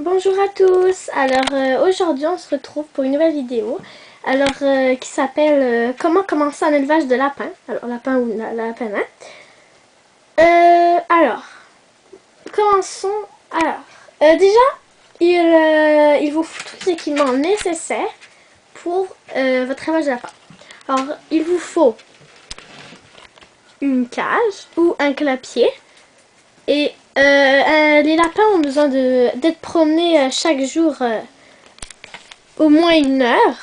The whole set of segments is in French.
Bonjour à tous. Alors aujourd'hui on se retrouve pour une nouvelle vidéo. Qui s'appelle comment commencer un élevage de lapins. Alors lapin ou lapin. Alors commençons. Déjà il vous faut tous les équipements nécessaires pour votre élevage de lapin. Alors il vous faut une cage ou un clapier. Et les lapins ont besoin d'être promenés chaque jour au moins 1 heure,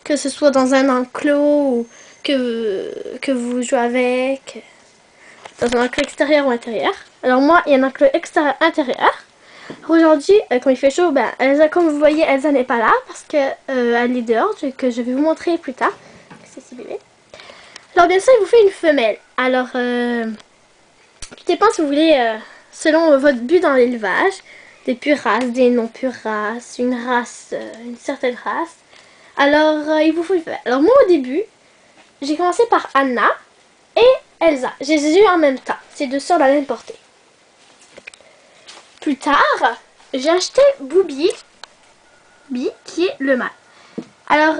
que ce soit dans un enclos ou que vous jouez avec, dans un enclos extérieur ou intérieur. Alors moi, il y a un enclos extérieur-intérieur. Aujourd'hui, quand il fait chaud, Elsa, comme vous voyez, Elsa n'est pas là parce qu'elle est dehors, que je vais vous montrer plus tard. C'est si bébé. Alors bien sûr, il vous fait une femelle. Alors, tout dépend si vous voulez, selon votre but dans l'élevage, des pures races, des non pures races, une certaine race. Alors, il vous faut une femelle. Alors moi, au début, j'ai commencé par Anna et Elsa. Je les ai eues en même temps. C'est deux sœurs de la même portée. Plus tard, j'ai acheté Booby, qui est le mâle. Alors,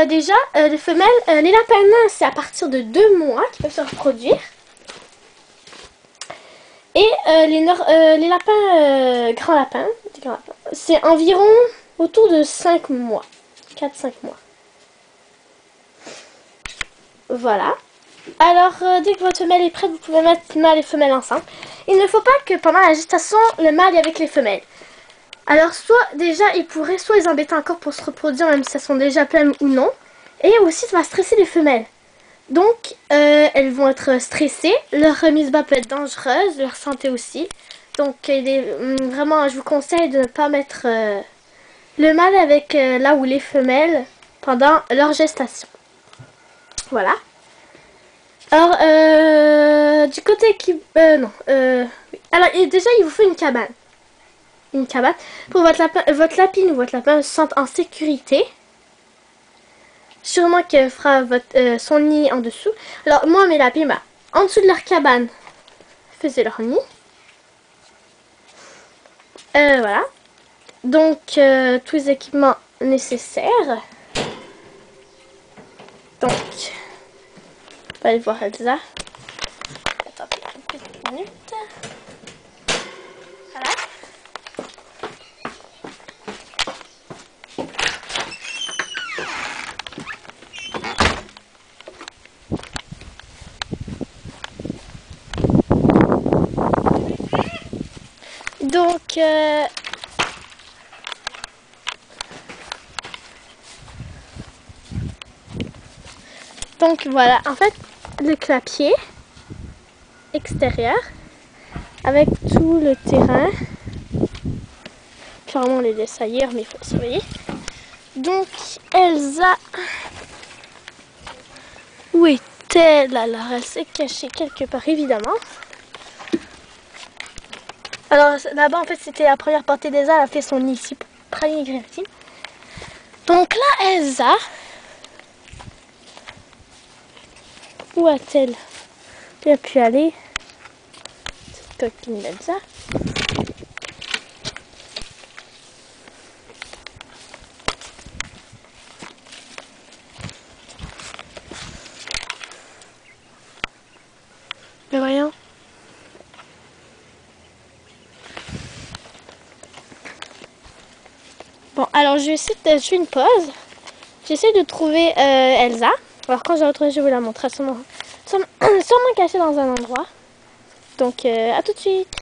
déjà, les femelles, les lapins nains, c'est à partir de 2 mois qu'ils peuvent se reproduire. Et les lapins, grands lapins, c'est environ autour de 5 mois. 4-5 mois. Voilà. Alors, dès que votre femelle est prête, vous pouvez mettre le mâle et femelle ensemble. Il ne faut pas que pendant la gestation, le mâle est avec les femelles. Alors, soit déjà, ils pourraient soit les embêter encore pour se reproduire, même si elles sont déjà pleines ou non. Et aussi, ça va stresser les femelles. Donc, elles vont être stressées. Leur remise bas peut être dangereuse, leur santé aussi. Donc, vraiment, je vous conseille de ne pas mettre le mâle avec là où les femelles pendant leur gestation. Voilà. Alors, du côté qui... non. Oui. Alors, déjà, il vous faut une cabane. Une cabane pour votre lapine ou votre lapin se sente en sécurité. Sûrement qu'elle fera son nid en dessous. Alors, moi, mes lapins, en dessous de leur cabane, faisaient leur nid. Voilà. Donc, tous les équipements nécessaires. Donc, on va aller voir Elsa. Attendez une petite minute. Voilà. Donc voilà, en fait, le clapier extérieur avec tout le terrain. Clairement, on les laisse ailleurs, mais il faut surveiller. Donc, Elsa, où est-elle? Alors, elle s'est cachée quelque part, évidemment. Alors, là-bas, en fait, c'était la première portée d'Elsa. Elle a fait son nid ici, Praline et Grévatine. Donc là, Elsa, où a-t-elle bien pu aller? Cette coquine d'Elsa. Mais voyons. Bon, alors je fais une pause. J'essaie de trouver Elsa. Alors quand je la retrouve, je vais vous la montrer. Sûrement cachée dans un endroit. Donc à tout de suite.